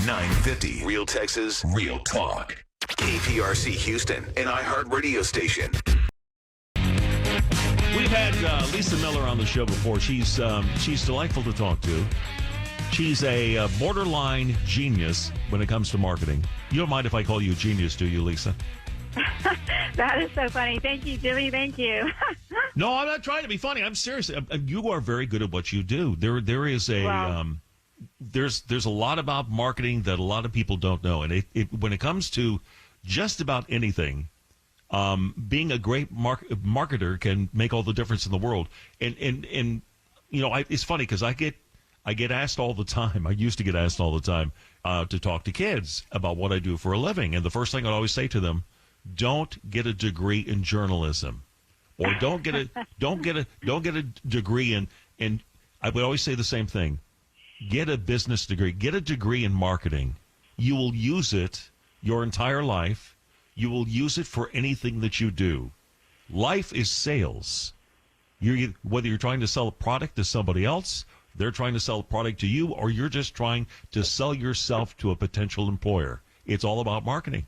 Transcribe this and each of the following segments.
950. Real Texas, Real Talk. KPRC Houston, an iHeart radio station. We've had Lisa Miller on the show before. She's delightful to talk to. She's a borderline genius when it comes to marketing. You don't mind if I call you a genius, do you, Lisa? That is so funny. Thank you, Jimmy. Thank you. No, I'm not trying to be funny. I'm serious. You are very good at what you do. There is a there's a lot about marketing that a lot of people don't know, and it when it comes to just about anything, being a great marketer can make all the difference in the world. And you know, it's funny because I get asked all the time. I used to get asked all the time to talk to kids about what I do for a living, and the first thing I'd always say to them: don't get a degree in journalism, or don't get a degree in. And I would always say the same thing: get a business degree, get a degree in marketing. You will use it your entire life. You will use it for anything that you do. Life is sales. Whether you're trying to sell a product to somebody else, they're trying to sell a product to you, or you're just trying to sell yourself to a potential employer. It's all about marketing.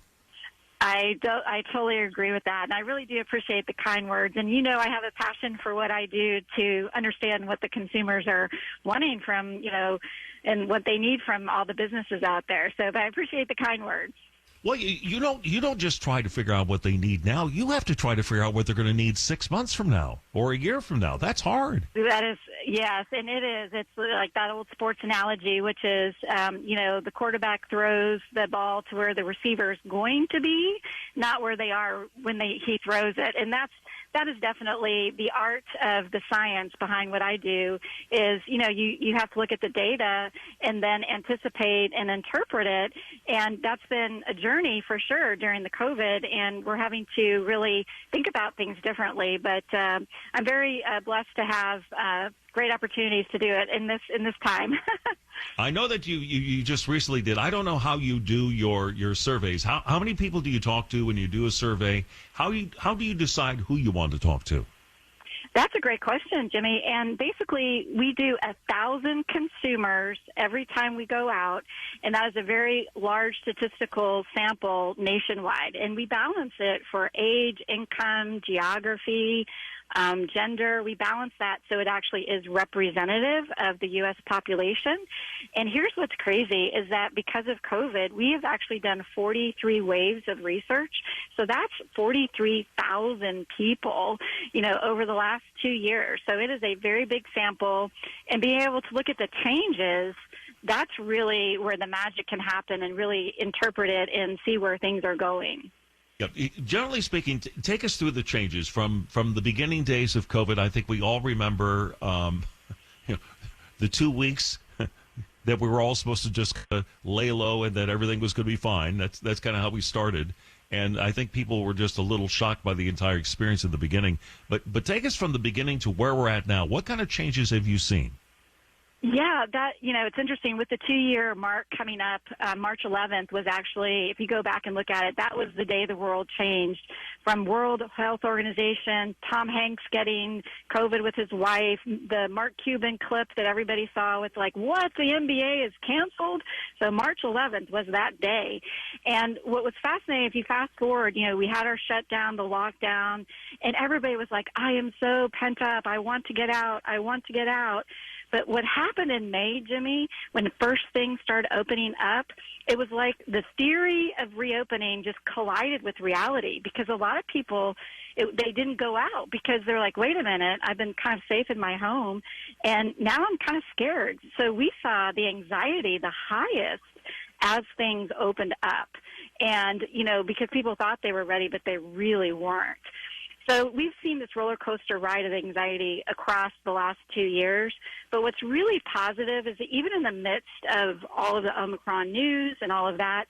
I totally agree with that, and I really do appreciate the kind words. And you know, I have a passion for what I do to understand what the consumers are wanting from, you know, and what they need from all the businesses out there. So, but I appreciate the kind words. Well, you don't just try to figure out what they need now. You have to try to figure out what they're going to need 6 months from now or a year from now. That's hard. That is, yes, and it is. It's like that old sports analogy, which is, you know, the quarterback throws the ball to where the receiver is going to be, not where they are when he throws it. And that is definitely the art of the science behind what I do is, you know, you have to look at the data and then anticipate and interpret it. And that's been a journey for sure during the COVID, and we're having to really think about things differently. But I'm very blessed to have great opportunities to do it in this time. I know that you just recently did. I don't know how you do your surveys. How many people do you talk to when you do a survey? How do you decide who you want to talk to? That's a great question, Jimmy. And basically, we do 1,000 consumers every time we go out, and that is a very large statistical sample nationwide. And we balance it for age, income, geography, gender. We balance that so it actually is representative of the U.S. population. And here's what's crazy is that because of COVID, we have actually done 43 waves of research. So that's 43,000 people, you know, over the last 2 years. So it is a very big sample, and being able to look at the changes, that's really where the magic can happen and really interpret it and see where things are going. Yep. Generally speaking, take us through the changes from the beginning days of COVID. I think we all remember the 2 weeks that we were all supposed to just lay low and that everything was going to be fine. That's kind of how we started. And I think people were just a little shocked by the entire experience at the beginning. But take us from the beginning to where we're at now. What kind of changes have you seen? Yeah, it's interesting. With the 2-year mark coming up, March 11th was actually, if you go back and look at it, that was the day the world changed. From World Health Organization, Tom Hanks getting COVID with his wife, the Mark Cuban clip that everybody saw with like, what, the NBA is canceled? So March 11th was that day. And what was fascinating, if you fast forward, you know, we had our shutdown, the lockdown, and everybody was like, I am so pent up. I want to get out. I want to get out. But what happened in May, Jimmy, when the first things started opening up, it was like the theory of reopening just collided with reality, because a lot of people, they didn't go out because they're like, wait a minute, I've been kind of safe in my home, and now I'm kind of scared. So we saw the anxiety the highest as things opened up. And, you know, because people thought they were ready, but they really weren't. So we've seen this roller coaster ride of anxiety across the last 2 years. But what's really positive is that even in the midst of all of the Omicron news and all of that,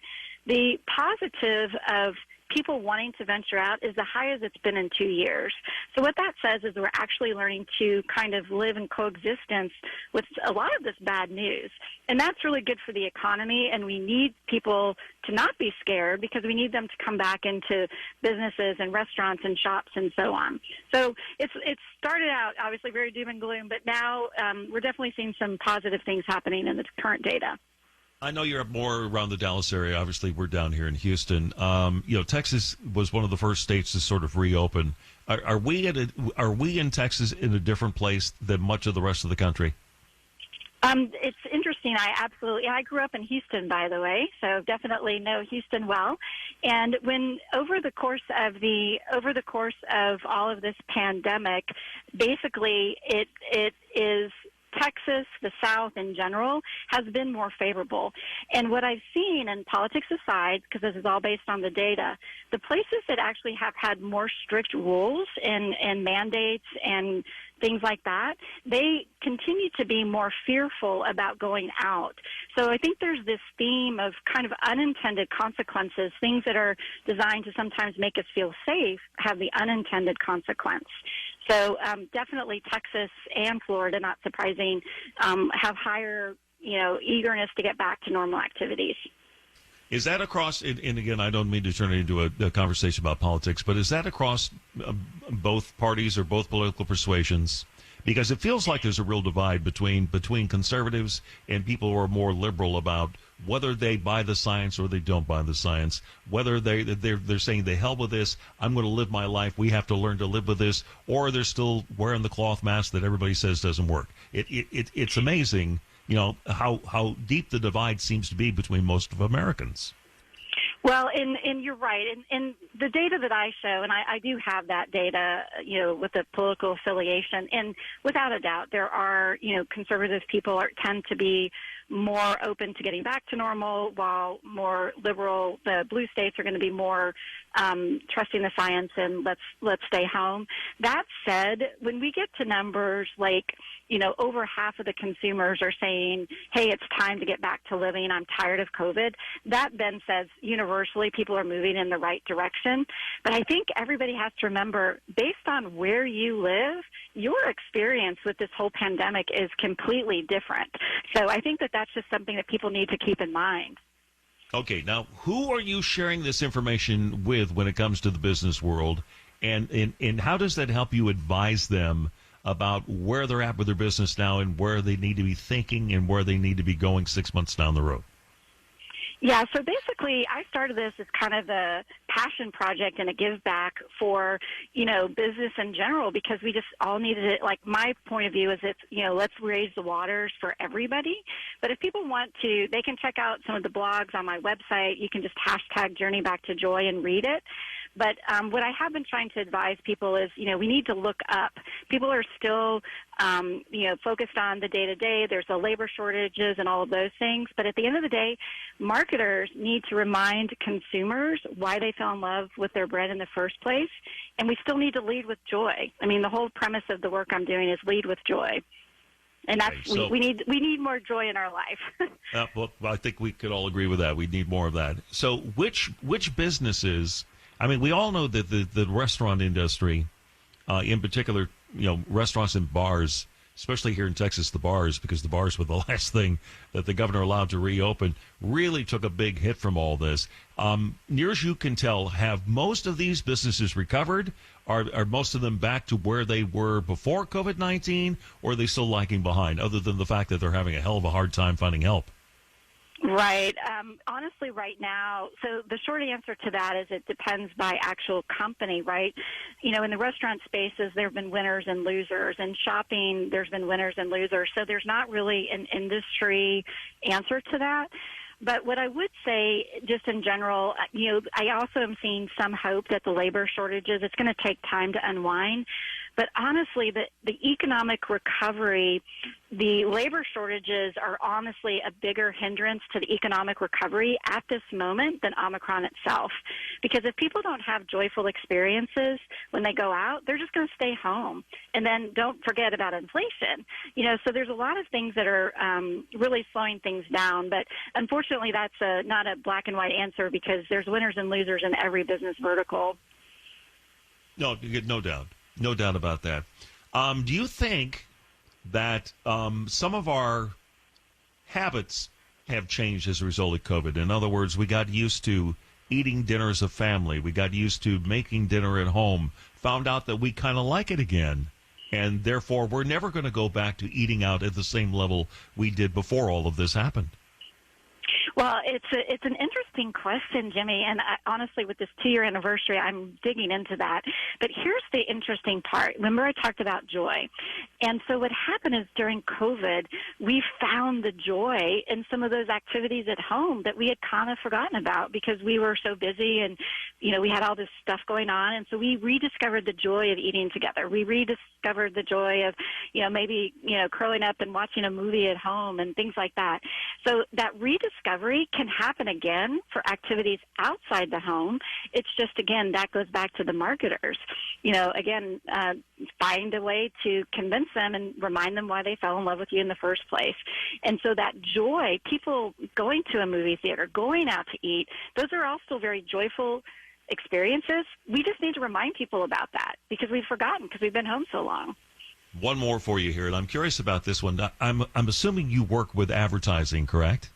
the positive of people wanting to venture out is the highest it's been in 2 years. So what that says is we're actually learning to kind of live in coexistence with a lot of this bad news. And that's really good for the economy, and we need people to not be scared because we need them to come back into businesses and restaurants and shops and so on. So it's started out obviously very doom and gloom, but now we're definitely seeing some positive things happening in the current data. I know you're up more around the Dallas area. Obviously, we're down here in Houston. Texas was one of the first states to sort of reopen. Are we in Texas in a different place than much of the rest of the country? It's interesting. I grew up in Houston, by the way, so definitely know Houston well. And over the course of all of this pandemic, basically it is Texas, the South in general, has been more favorable. And what I've seen, and politics aside, because this is all based on the data, the places that actually have had more strict rules and mandates and things like that, they continue to be more fearful about going out. So I think there's this theme of kind of unintended consequences, things that are designed to sometimes make us feel safe have the unintended consequence. So definitely Texas and Florida, not surprising, have higher, eagerness to get back to normal activities. Is that across, and again, I don't mean to turn it into a conversation about politics, but is that across both parties or both political persuasions? Because it feels like there's a real divide between conservatives and people who are more liberal about whether they buy the science or they don't buy the science, whether they're saying, the hell with this, I'm going to live my life, we have to learn to live with this, or they're still wearing the cloth mask that everybody says doesn't work. It's amazing, how deep the divide seems to be between most of Americans. Well, and you're right. And the data that I show, and I do have that data, with the political affiliation, and without a doubt, there are, conservative people tend to be more open to getting back to normal, while more liberal, the blue states are going to be more trusting the science and let's stay home. That said, when we get to numbers like, over half of the consumers are saying, hey, it's time to get back to living, I'm tired of COVID, that then says universally people are moving in the right direction. But I think everybody has to remember, based on where you live, your experience with this whole pandemic is completely different. So I think that that's just something that people need to keep in mind. Okay, now, who are you sharing this information with when it comes to the business world, and how does that help you advise them about where they're at with their business now and where they need to be thinking and where they need to be going 6 months down the road? Yeah, so basically I started this as kind of a passion project and a give back for, business in general, because we just all needed it. Like, my point of view is let's raise the waters for everybody. But if people want to, they can check out some of the blogs on my website. You can just hashtag Journey Back to Joy and read it. But what I have been trying to advise people is, we need to look up. People are still, focused on the day-to-day. There's the labor shortages and all of those things. But at the end of the day, marketers need to remind consumers why they fell in love with their brand in the first place. And we still need to lead with joy. I mean, the whole premise of the work I'm doing is lead with joy. And that's, okay, so we need more joy in our life. Well, I think we could all agree with that. We need more of that. So which businesses... I mean, we all know that the restaurant industry, in particular, restaurants and bars, especially here in Texas, the bars, because the bars were the last thing that the governor allowed to reopen, really took a big hit from all this. Near as you can tell, have most of these businesses recovered? Are most of them back to where they were before COVID-19, or are they still lagging behind, other than the fact that they're having a hell of a hard time finding help? Right. Honestly, right now, so the short answer to that is it depends by actual company, right? In the restaurant spaces, there have been winners and losers. In shopping, there's been winners and losers. So there's not really an industry answer to that. But what I would say, just in general, I also am seeing some hope that the labor shortages, it's going to take time to unwind. But honestly, the economic recovery, the labor shortages are honestly a bigger hindrance to the economic recovery at this moment than Omicron itself. Because if people don't have joyful experiences when they go out, they're just going to stay home. And then don't forget about inflation. So there's a lot of things that are really slowing things down. But unfortunately, that's not a black and white answer, because there's winners and losers in every business vertical. No doubt. No doubt about that. Do you think that some of our habits have changed as a result of COVID? In other words, we got used to eating dinner as a family. We got used to making dinner at home, found out that we kind of like it again. And therefore, we're never going to go back to eating out at the same level we did before all of this happened. Well, it's an interesting question, Jimmy, and honestly, with this 2-year anniversary, I'm digging into that. But here's the interesting part. Remember, I talked about joy, and so what happened is during COVID, we found the joy in some of those activities at home that we had kind of forgotten about because we were so busy, and we had all this stuff going on, and so we rediscovered the joy of eating together. We rediscovered the joy of maybe curling up and watching a movie at home and things like that. So that rediscovery can happen again for activities outside the home. It's just, again, that goes back to the marketers. Find a way to convince them and remind them why they fell in love with you in the first place. And so that joy, people going to a movie theater, going out to eat, those are all still very joyful experiences. We just need to remind people about that because we've forgotten because we've been home so long. One more for you here, and I'm curious about this one. I'm assuming you work with advertising, correct?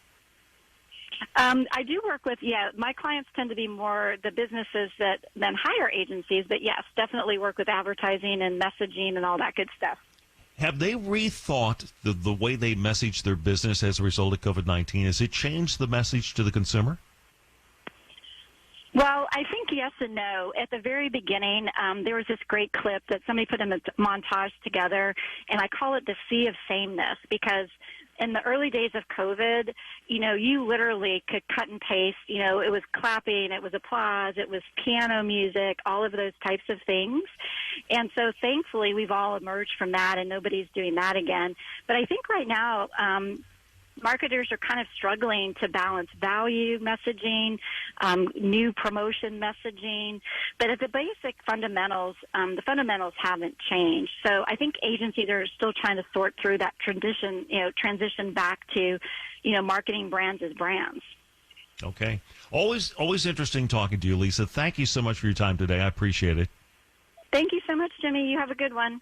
I do work with, my clients tend to be more the businesses than hire agencies, but yes, definitely work with advertising and messaging and all that good stuff. Have they rethought the way they message their business as a result of COVID-19? Has it changed the message to the consumer? Well, I think yes and no. At the very beginning, there was this great clip that somebody put in a montage together, and I call it the sea of sameness because in the early days of COVID, you literally could cut and paste. It was clapping, it was applause, it was piano music, all of those types of things. And so thankfully, we've all emerged from that, and nobody's doing that again. But I think right now, marketers are kind of struggling to balance value messaging, new promotion messaging, but at the basic fundamentals, the fundamentals haven't changed. So I think agencies are still trying to sort through that transition back to, marketing brands as brands. Okay. Always interesting talking to you, Lisa. Thank you so much for your time today. I appreciate it. Thank you so much, Jimmy. You have a good one.